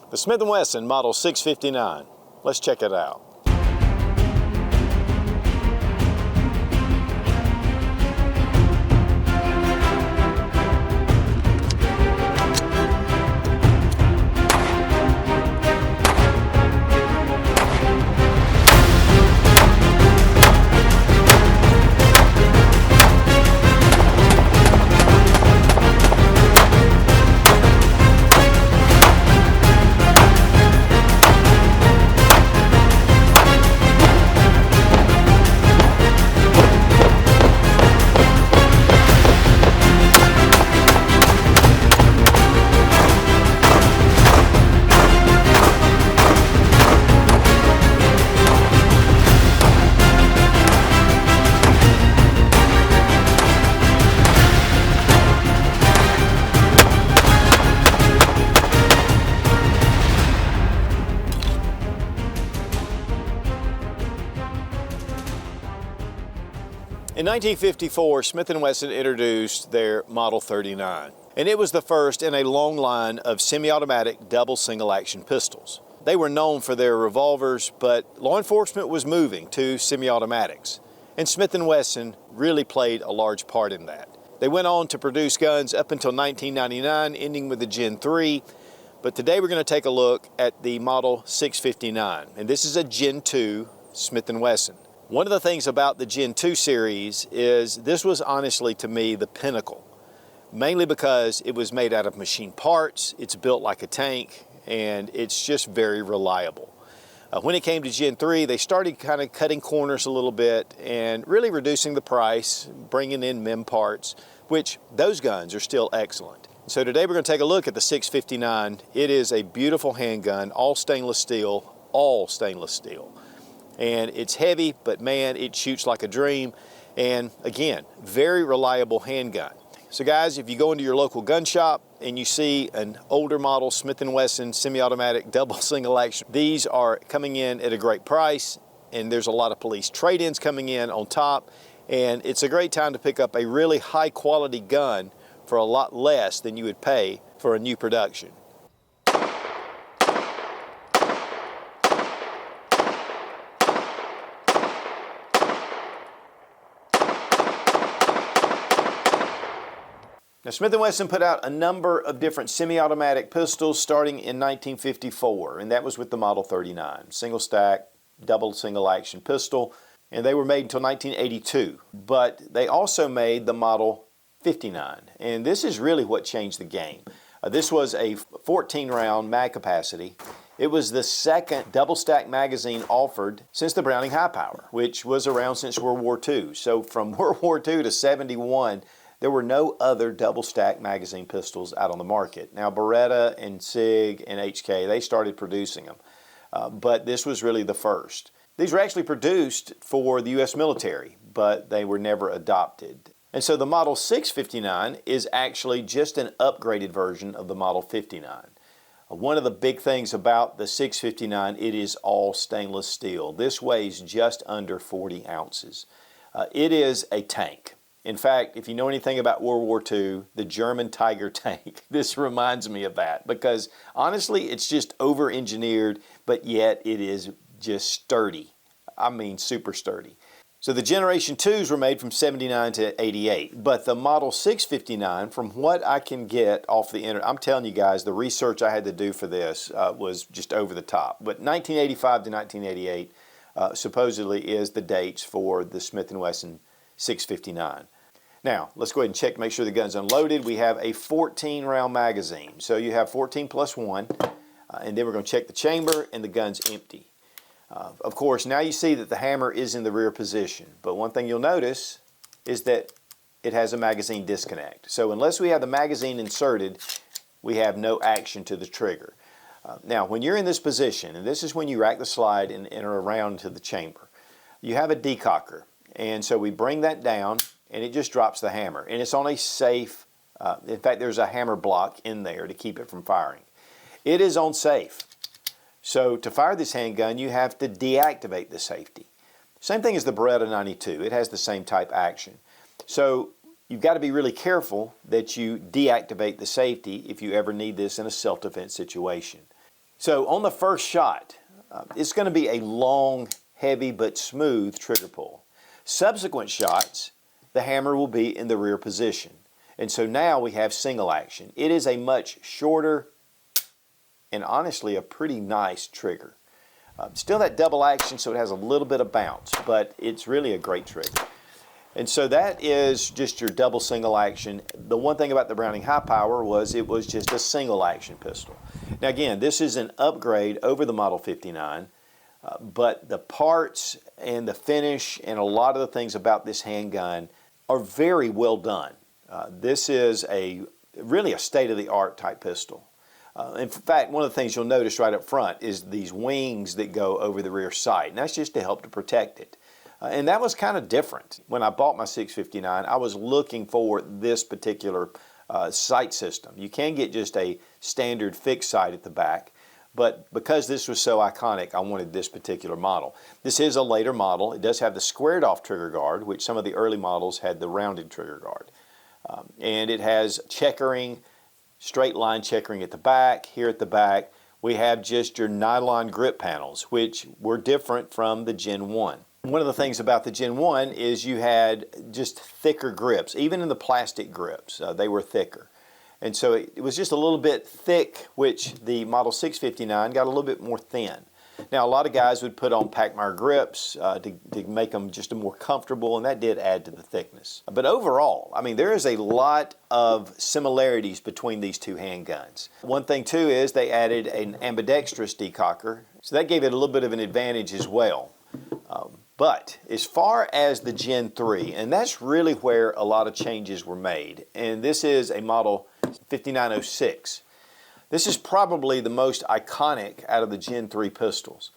The Smith & Wesson Model 659. Let's check it out. In 1954, Smith & Wesson introduced their Model 39, and it was the first in a long line of semi-automatic double single-action pistols. They were known for their revolvers, but law enforcement was moving to semi-automatics, and Smith & Wesson really played a large part in that. They went on to produce guns up until 1999, ending with the Gen 3, but today we're going to take a look at the Model 659, and this is a Gen 2 Smith & Wesson. One of the things about the Gen 2 series is this was honestly, to me, the pinnacle, mainly because it was made out of machine parts, it's built like a tank, and it's just very reliable. When it came to Gen 3, they started kind of cutting corners a little bit and really reducing the price, bringing in MEM parts, which those guns are still excellent. So today we're going to take a look at the 659. It is a beautiful handgun, all stainless steel, and it's heavy, but man, it shoots like a dream. And again, very reliable handgun. So guys, if you go into your local gun shop and you see an older model Smith & Wesson semi-automatic double single action, these are coming in at a great price, and there's a lot of police trade-ins coming in on top, and it's a great time to pick up a really high quality gun for a lot less than you would pay for a new production. Now, Smith & Wesson put out a number of different semi-automatic pistols starting in 1954, and that was with the Model 39, single stack, double single action pistol, and they were made until 1982. But they also made the Model 59, and this is really what changed the game. This was a 14-round mag capacity. It was the second double stack magazine offered since the Browning High Power, which was around since World War II. So from World War II to 71, there were no other double stack magazine pistols out on the market. Now Beretta and SIG and HK, they started producing them, but this was really the first. These were actually produced for the U.S. military, but they were never adopted. And so the Model 659 is actually just an upgraded version of the Model 59. One of the big things about the 659, it is all stainless steel. This weighs just under 40 ounces. It is a tank. In fact, if you know anything about World War II, the German Tiger tank, this reminds me of that, because honestly, it's just over-engineered, but yet it is just sturdy. I mean, super sturdy. So the Generation 2s were made from 79 to 88, but the Model 659, from what I can get off the internet, I'm telling you guys, the research I had to do for this was just over the top. But 1985 to 1988 supposedly is the dates for the Smith & Wesson 659. Now, let's go ahead and check to make sure the gun's unloaded. We have a 14-round magazine. So you have 14 plus 1, and then we're going to check the chamber, and the gun's empty. Of course, now you see that the hammer is in the rear position, but one thing you'll notice is that it has a magazine disconnect. So unless we have the magazine inserted, we have no action to the trigger. Now, when you're in this position, and this is when you rack the slide and enter around to the chamber, you have a decocker, and so we bring that down, and it just drops the hammer, and it's on a safe, in fact there's a hammer block in there to keep it from firing. It is on safe. So to fire this handgun, you have to deactivate the safety. Same thing as the Beretta 92, it has the same type action. So you've got to be really careful that you deactivate the safety if you ever need this in a self-defense situation. So on the first shot, it's going to be a long, heavy, but smooth trigger pull. Subsequent shots, the hammer will be in the rear position. And so now we have single action. It is a much shorter and honestly a pretty nice trigger. Still that double action, so it has a little bit of bounce, but it's really a great trigger. And so that is just your double single action. The one thing about the Browning High Power was it was just a single action pistol. Now again, this is an upgrade over the Model 59, but the parts and the finish and a lot of the things about this handgun are very well done. This is really a state-of-the-art type pistol. In fact, one of the things you'll notice right up front is these wings that go over the rear sight, and that's just to help to protect it. And that was kind of different. When I bought my 659, I was looking for this particular sight system. You can get just a standard fixed sight at the back, but because this was so iconic, I wanted this particular model. This is a later model. It does have the squared off trigger guard, which some of the early models had the rounded trigger guard. And it has checkering, straight line checkering at the back. Here at the back, we have just your nylon grip panels, which were different from the Gen 1. One of the things about the Gen 1 is you had just thicker grips. Even in the plastic grips, they were thicker. And so it was just a little bit thick, which the Model 659 got a little bit more thin. Now, a lot of guys would put on Pachmayr grips to make them just more comfortable, and that did add to the thickness. But overall, I mean, there is a lot of similarities between these two handguns. One thing, too, is they added an ambidextrous decocker, so that gave it a little bit of an advantage as well. But as far as the Gen 3, and that's really where a lot of changes were made, and this is a Model 5906. This is probably the most iconic out of the Gen 3 pistols.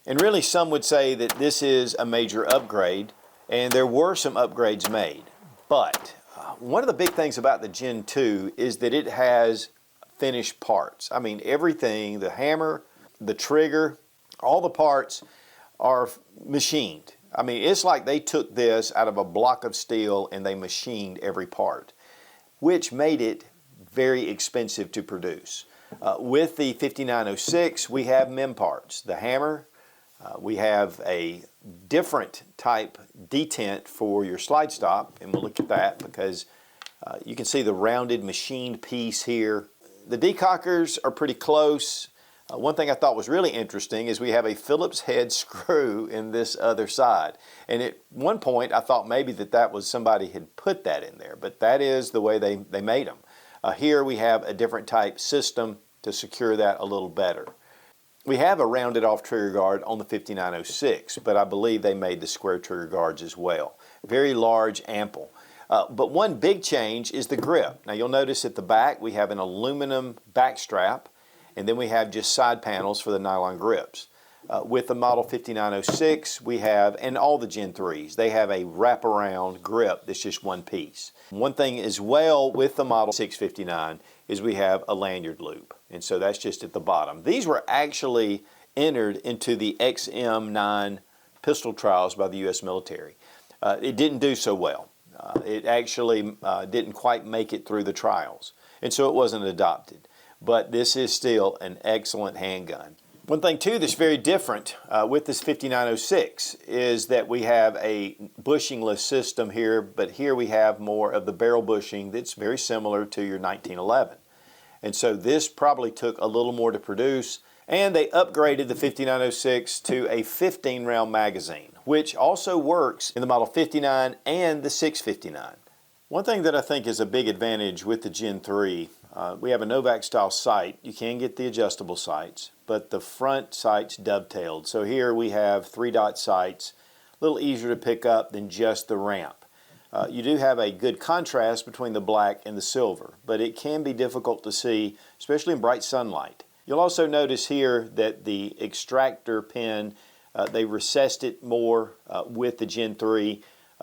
And really some would say that this is a major upgrade, and there were some upgrades made. But one of the big things about the Gen 2 is that it has finished parts. I mean, everything, the hammer, the trigger, all the parts are machined. I mean, it's like they took this out of a block of steel and they machined every part, which made it very expensive to produce. With the 5906, we have mem parts. The hammer, we have a different type detent for your slide stop, and we'll look at that because you can see the rounded machined piece here. The decockers are pretty close. One thing I thought was really interesting is we have a Phillips head screw in this other side. And at one point, I thought maybe that was somebody had put that in there, but that is the way they made them. Here we have a different type system to secure that a little better. We have a rounded off trigger guard on the 5906, but I believe they made the square trigger guards as well. Very large, ample. But one big change is the grip. Now you'll notice at the back we have an aluminum back strap, and then we have just side panels for the nylon grips. With the Model 5906, we have, and all the Gen 3s, they have a wraparound grip that's just one piece. One thing as well with the Model 659 is we have a lanyard loop, and so that's just at the bottom. These were actually entered into the XM9 pistol trials by the U.S. military. It didn't do so well. It actually didn't quite make it through the trials, and so it wasn't adopted. But this is still an excellent handgun. One thing too that's very different with this 5906 is that we have a bushingless system here, but here we have more of the barrel bushing that's very similar to your 1911. And so this probably took a little more to produce, and they upgraded the 5906 to a 15-round magazine, which also works in the Model 59 and the 659. One thing that I think is a big advantage with the Gen 3, we have a Novak style sight. You can get the adjustable sights, but the front sight's dovetailed. So here we have 3-dot sights, a little easier to pick up than just the ramp. You do have a good contrast between the black and the silver, but it can be difficult to see, especially in bright sunlight. You'll also notice here that the extractor pin, they recessed it more with the Gen 3.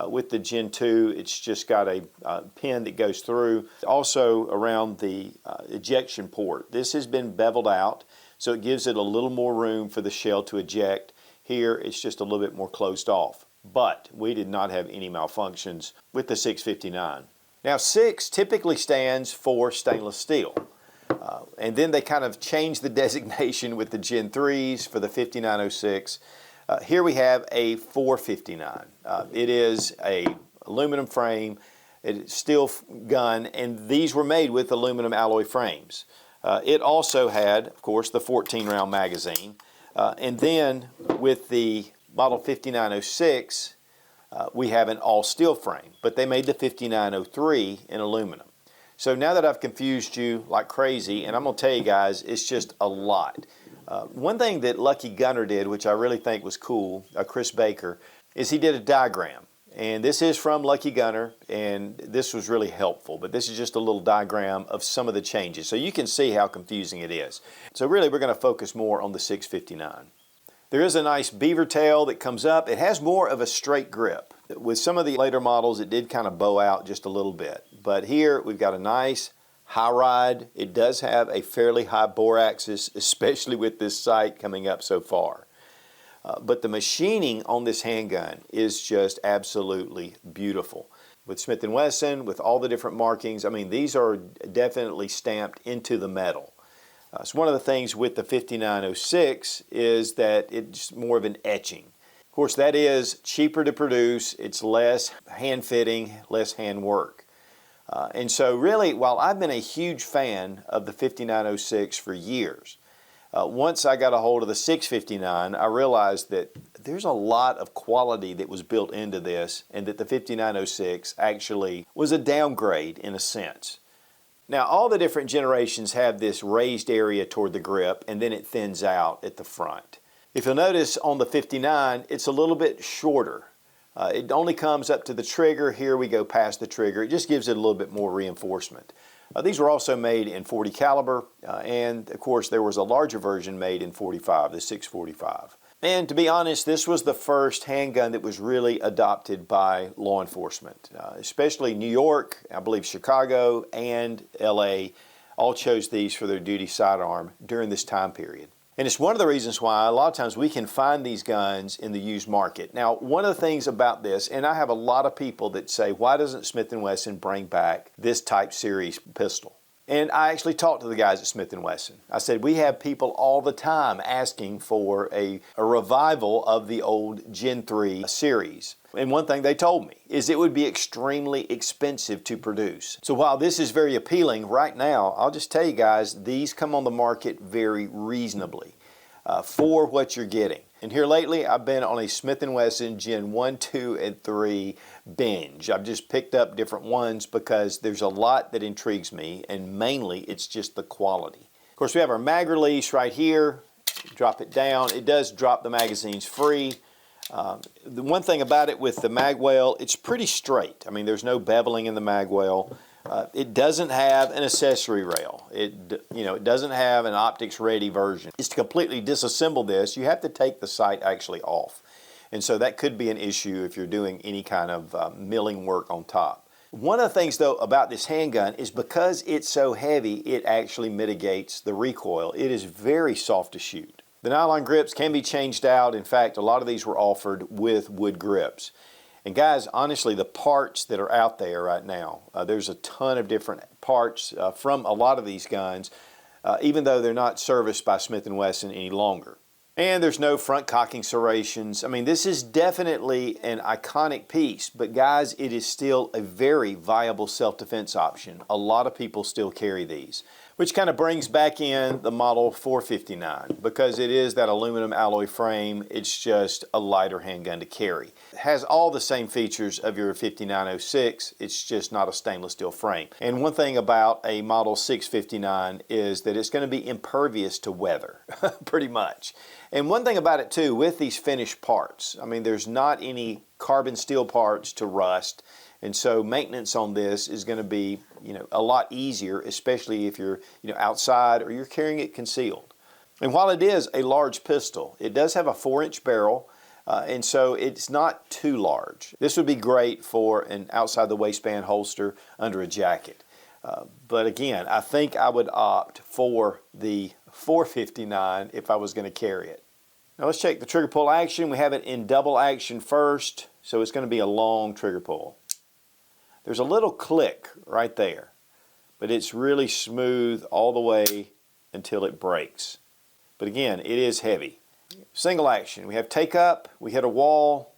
With the Gen 2, it's just got a pin that goes through. Also around the ejection port, this has been beveled out, so it gives it a little more room for the shell to eject. Here, it's just a little bit more closed off. But we did not have any malfunctions with the 659. Now, 6 typically stands for stainless steel. And then they kind of changed the designation with the Gen 3s for the 5906. Here we have a 459. It is a aluminum frame. It's steel gun, and these were made with aluminum alloy frames. It also had, of course, the 14-round magazine. And then with the model 5906, we have an all-steel frame, but they made the 5903 in aluminum. So now that I've confused you like crazy, and I'm going to tell you guys, it's just a lot. One thing that Lucky Gunner did, which I really think was cool, Chris Baker, is he did a diagram. And this is from Lucky Gunner, and this was really helpful. But this is just a little diagram of some of the changes. So you can see how confusing it is. So really, we're going to focus more on the 659. There is a nice beaver tail that comes up. It has more of a straight grip. With some of the later models, it did kind of bow out just a little bit. But here, we've got a nice high ride. It does have a fairly high bore axis, especially with this sight coming up so far. But the machining on this handgun is just absolutely beautiful. With Smith & Wesson, with all the different markings, I mean, these are definitely stamped into the metal. So one of the things with the 5906 is that it's more of an etching. Of course, that is cheaper to produce. It's less hand fitting, less hand work. And so really, while I've been a huge fan of the 5906 for years, once I got a hold of the 659, I realized that there's a lot of quality that was built into this, and that the 5906 actually was a downgrade in a sense. Now, all the different generations have this raised area toward the grip, and then it thins out at the front. If you'll notice on the 59, it's a little bit shorter. It only comes up to the trigger. Here we go past the trigger. It just gives it a little bit more reinforcement. These were also made in .40 caliber, and of course there was a larger version made in .45, the 645. And to be honest, this was the first handgun that was really adopted by law enforcement, especially New York, I believe Chicago, and LA all chose these for their duty sidearm during this time period. And it's one of the reasons why a lot of times we can find these guns in the used market. Now, one of the things about this, and I have a lot of people that say, why doesn't Smith & Wesson bring back this type series pistol? And I actually talked to the guys at Smith & Wesson. I said, we have people all the time asking for a revival of the old Gen 3 series. And one thing they told me is it would be extremely expensive to produce. So while this is very appealing right now, I'll just tell you guys, these come on the market very reasonably for what you're getting. And here lately, I've been on a Smith & Wesson Gen 1, 2, and 3 binge. I've just picked up different ones because there's a lot that intrigues me, and mainly it's just the quality. Of course, we have our mag release right here. Drop it down. It does drop the magazines free. The one thing about it with the mag well, it's pretty straight. I mean, there's no beveling in the mag well. It doesn't have an accessory rail. It doesn't have an optics ready version. It's to completely disassemble this, you have to take the sight actually off. And so that could be an issue if you're doing any kind of milling work on top. One of the things though about this handgun is because it's so heavy, it actually mitigates the recoil. It is very soft to shoot. The nylon grips can be changed out. In fact, a lot of these were offered with wood grips. And guys, honestly, the parts that are out there right now, there's a ton of different parts from a lot of these guns, even though they're not serviced by Smith & Wesson any longer. And there's no front cocking serrations. I mean, this is definitely an iconic piece, but guys, it is still a very viable self-defense option. A lot of people still carry these, which kind of brings back in the model 459 because it is that aluminum alloy frame. It's just a lighter handgun to carry. It has all the same features of your 5906. It's just not a stainless steel frame. And one thing about a model 659 is that it's going to be impervious to weather, pretty much. And one thing about it too, with these finished parts, I mean, there's not any carbon steel parts to rust. And so maintenance on this is going to be, a lot easier, especially if you're, outside or you're carrying it concealed. And while it is a large pistol, it does have a 4-inch barrel, and so it's not too large. This would be great for an outside the waistband holster under a jacket. But again, I think I would opt for the 459 if I was going to carry it. Now let's check the trigger pull action. We have it in double action first, so it's going to be a long trigger pull. There's a little click right there. but it's really smooth all the way until it breaks. But again, it is heavy. Single action, we have take up, we hit a wall,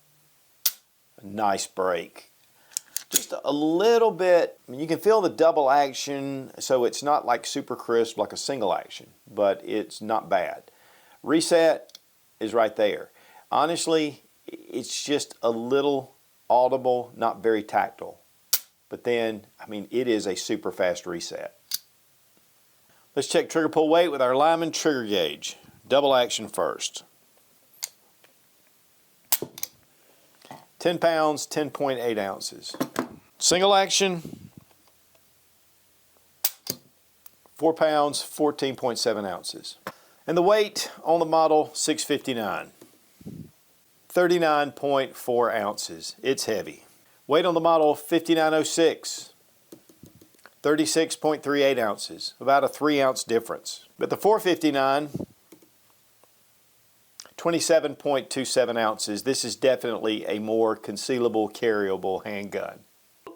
a nice break. Just a little bit, I mean, you can feel the double action, so it's not like super crisp like a single action, but it's not bad. Reset is right there. Honestly, it's just a little audible, not very tactile. But then, I mean, it is a super fast reset. Let's check trigger pull weight with our Lyman trigger gauge. Double action first. 10 pounds, 10.8 ounces. Single action, 4 pounds, 14.7 ounces. And the weight on the model 659, 39.4 ounces. It's heavy. Weight on the model 5906, 36.38 ounces, about a 3-ounce difference. But the 459, 27.27 ounces. This is definitely a more concealable, carryable handgun.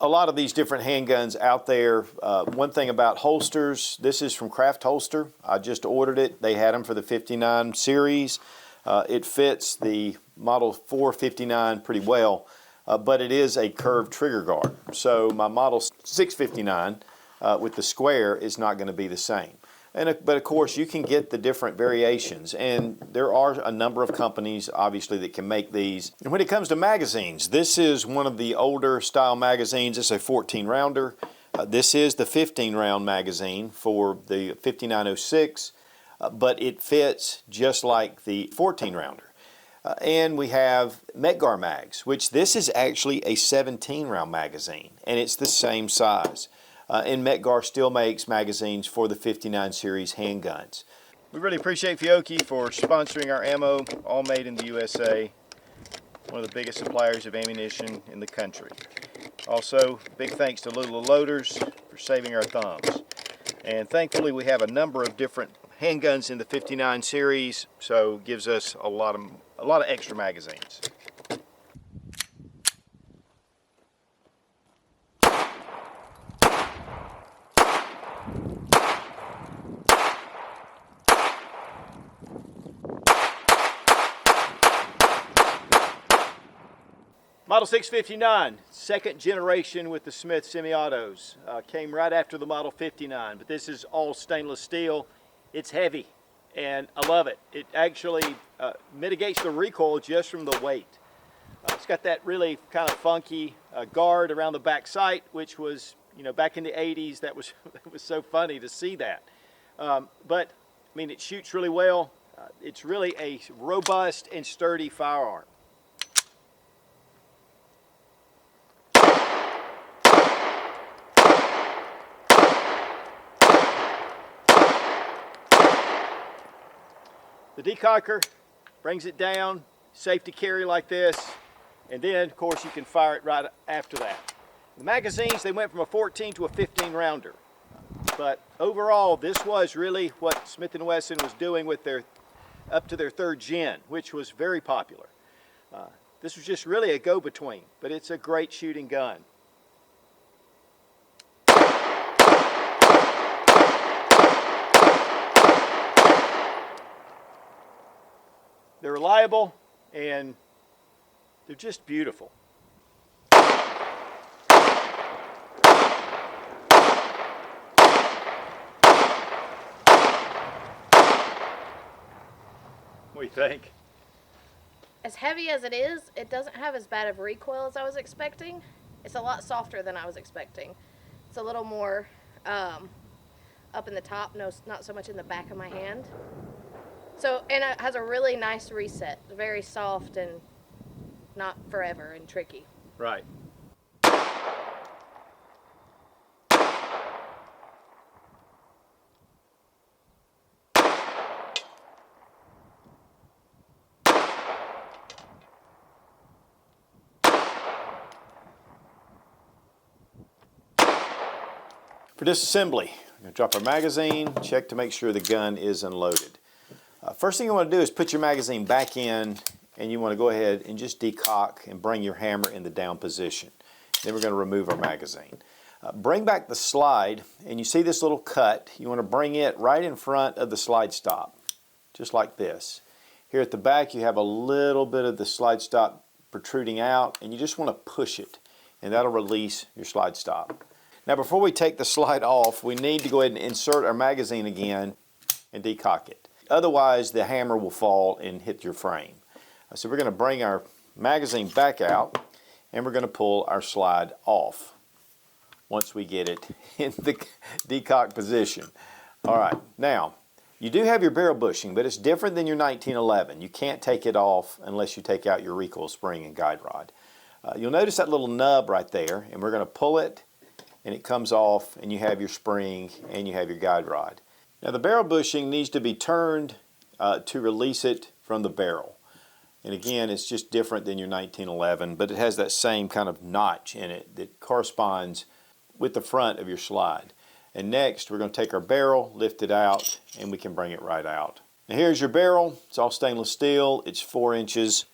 A lot of these different handguns out there, one thing about holsters, this is from Craft Holster. I just ordered it. They had them for the 59 series. It fits the Model 459 pretty well, but it is a curved trigger guard. So my Model 659 with the square is not going to be the same. But of course, you can get the different variations, and there are a number of companies, obviously, that can make these. And when it comes to magazines, this is one of the older style magazines. It's a 14-rounder. This is the 15-round magazine for the 5906, but it fits just like the 14-rounder. And we have Metgar mags, which this is actually a 17-round magazine, and it's the same size. And Metgar still makes magazines for the 59 series handguns. We really appreciate Fiocchi for sponsoring our ammo, all made in the USA. One of the biggest suppliers of ammunition in the country. Also, big thanks to Lula Loaders for saving our thumbs. And thankfully we have a number of different handguns in the 59 series, so it gives us a lot of extra magazines. Model 659, second generation with the Smith semi-autos. Came right after the Model 59, but this is all stainless steel. It's heavy, and I love it. It actually mitigates the recoil just from the weight. It's got that really kind of funky guard around the back sight, which was, you know, back in the 80s, that was so funny to see that. But, I mean, it shoots really well. It's really a robust and sturdy firearm. The decocker brings it down, safe to carry like this, and then of course you can fire it right after that. The magazines, they went from a 14 to a 15 rounder, but overall this was really what Smith & Wesson was doing with their up to their 3rd gen, which was very popular. This was just really a go-between, but it's a great shooting gun. They're reliable, and they're just beautiful. What do you think? As heavy as it is, it doesn't have as bad of recoil as I was expecting. It's a lot softer than I was expecting. It's a little more up in the top, not so much in the back of my hand. So, and it has a really nice reset, very soft and not forever and tricky. Right. For disassembly, we're going to drop our magazine, check to make sure the gun is unloaded. First thing you want to do is put your magazine back in, and you want to go ahead and just decock and bring your hammer in the down position. Then we're going to remove our magazine. Bring back the slide, and you see this little cut. You want to bring it right in front of the slide stop, just like this. Here at the back, you have a little bit of the slide stop protruding out, and you just want to push it, and that'll release your slide stop. Now, before we take the slide off, we need to go ahead and insert our magazine again and decock it. Otherwise, the hammer will fall and hit your frame. So we're going to bring our magazine back out, and we're going to pull our slide off once we get it in the decocked position. All right, now, you do have your barrel bushing, but it's different than your 1911. You can't take it off unless you take out your recoil spring and guide rod. You'll notice that little nub right there, and we're going to pull it, and it comes off, and you have your spring and you have your guide rod. Now, the barrel bushing needs to be turned to release it from the barrel. And again, it's just different than your 1911, but it has that same kind of notch in it that corresponds with the front of your slide. And next, we're going to take our barrel, lift it out, and we can bring it right out. Now, here's your barrel. It's all stainless steel. It's 4 inches.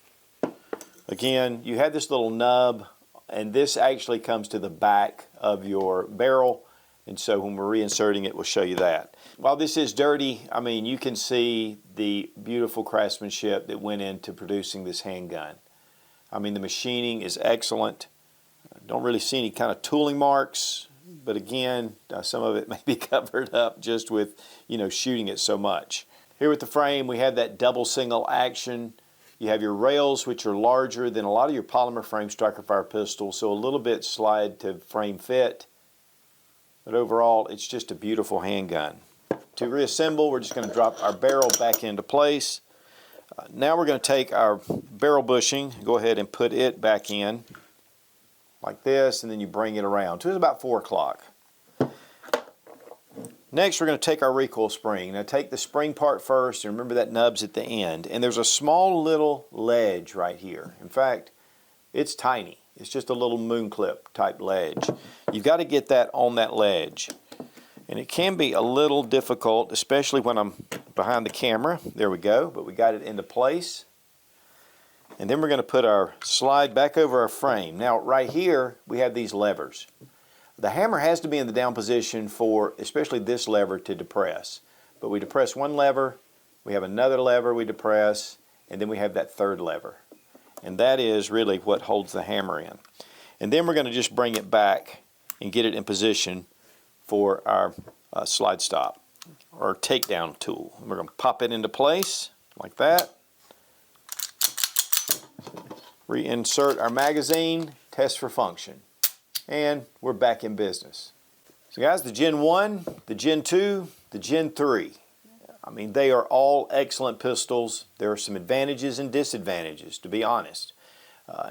Again, you have this little nub, and this actually comes to the back of your barrel. And so when we're reinserting it, we'll show you that. While this is dirty, I mean, you can see the beautiful craftsmanship that went into producing this handgun. I mean, the machining is excellent. Don't really see any kind of tooling marks, but again, some of it may be covered up just with, shooting it so much. Here with the frame, we have that double single action. You have your rails, which are larger than a lot of your polymer frame striker fire pistols, so a little bit slide to frame fit. But overall, it's just a beautiful handgun. To reassemble, we're just going to drop our barrel back into place. Now we're going to take our barrel bushing, go ahead and put it back in like this, and then you bring it around to about 4 o'clock. Next, we're going to take our recoil spring. Now take the spring part first, and remember that nub's at the end. And there's a small little ledge right here. In fact, it's tiny. It's just a little moon clip type ledge. You've got to get that on that ledge. And it can be a little difficult, especially when I'm behind the camera. There we go, but we got it into place. And then we're going to put our slide back over our frame. Now right here, we have these levers. The hammer has to be in the down position for especially this lever to depress. But we depress one lever, we have another lever we depress, and then we have that third lever. And that is really what holds the hammer in. And then we're going to just bring it back and get it in position for our slide stop or takedown tool. We're going to pop it into place like that. Reinsert our magazine, test for function. And we're back in business. So guys, the Gen 1, the Gen 2, the Gen 3. I mean, they are all excellent pistols. There are some advantages and disadvantages, to be honest.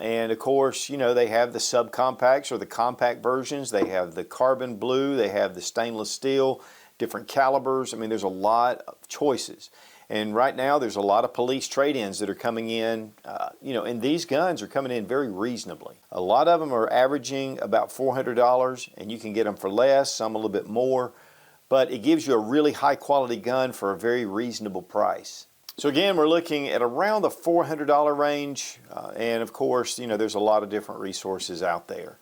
And of course, they have the subcompacts or the compact versions. They have the carbon blue. They have the stainless steel, different calibers. I mean, there's a lot of choices. And right now, there's a lot of police trade-ins that are coming in, and these guns are coming in very reasonably. A lot of them are averaging about $400, and you can get them for less, some a little bit more. But it gives you a really high-quality gun for a very reasonable price. So again, we're looking at around the $400 range, and of course, there's a lot of different resources out there.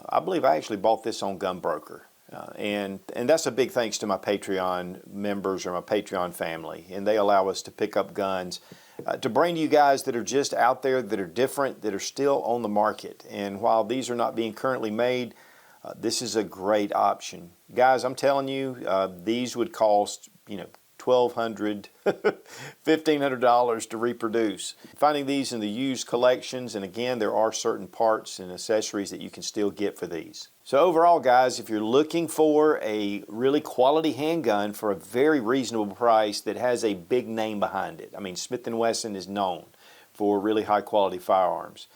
I believe I actually bought this on Gunbroker. And that's a big thanks to my Patreon members or my Patreon family. And they allow us to pick up guns to bring to you guys that are just out there, that are different, that are still on the market. And while these are not being currently made, this is a great option. Guys, I'm telling you, these would cost, $1,200, $1,500 to reproduce. Finding these in the used collections, and again, there are certain parts and accessories that you can still get for these. So overall, guys, if you're looking for a really quality handgun for a very reasonable price that has a big name behind it, I mean, Smith & Wesson is known for really high quality firearms.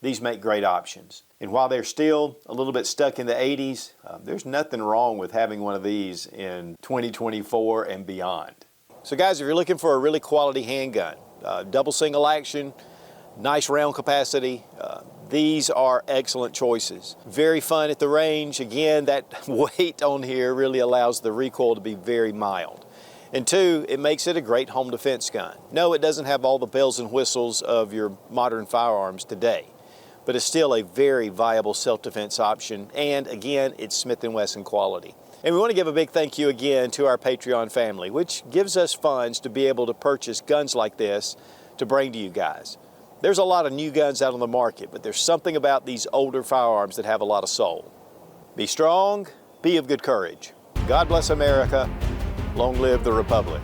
These make great options. And while they're still a little bit stuck in the 80s, there's nothing wrong with having one of these in 2024 and beyond. So guys, if you're looking for a really quality handgun, double single action, nice round capacity, these are excellent choices. Very fun at the range. Again, that weight on here really allows the recoil to be very mild. And two, it makes it a great home defense gun. No, it doesn't have all the bells and whistles of your modern firearms today, but it's still a very viable self-defense option. And again, it's Smith & Wesson quality. And we want to give a big thank you again to our Patreon family, which gives us funds to be able to purchase guns like this to bring to you guys. There's a lot of new guns out on the market, but there's something about these older firearms that have a lot of soul. Be strong, be of good courage. God bless America. Long live the Republic.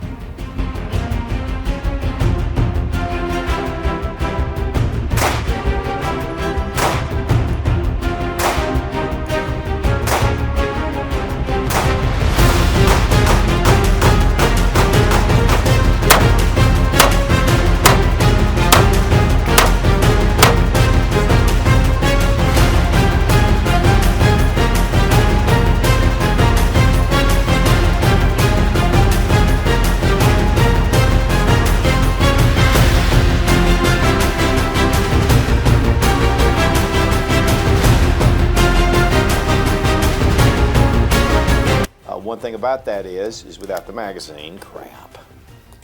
One thing about that is without the magazine, crap.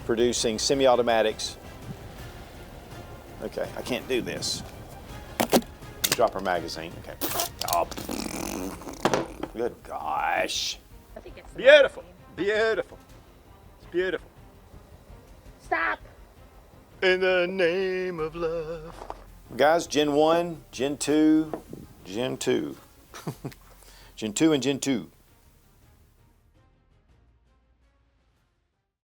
Producing semi-automatics. Okay, I can't do this. Drop our magazine. Okay. Oh, good gosh. I think it's Beautiful. Beautiful. It's beautiful. Stop! In the name of love. Guys, Gen 1, Gen 2, Gen 2. Gen 2 and Gen 2.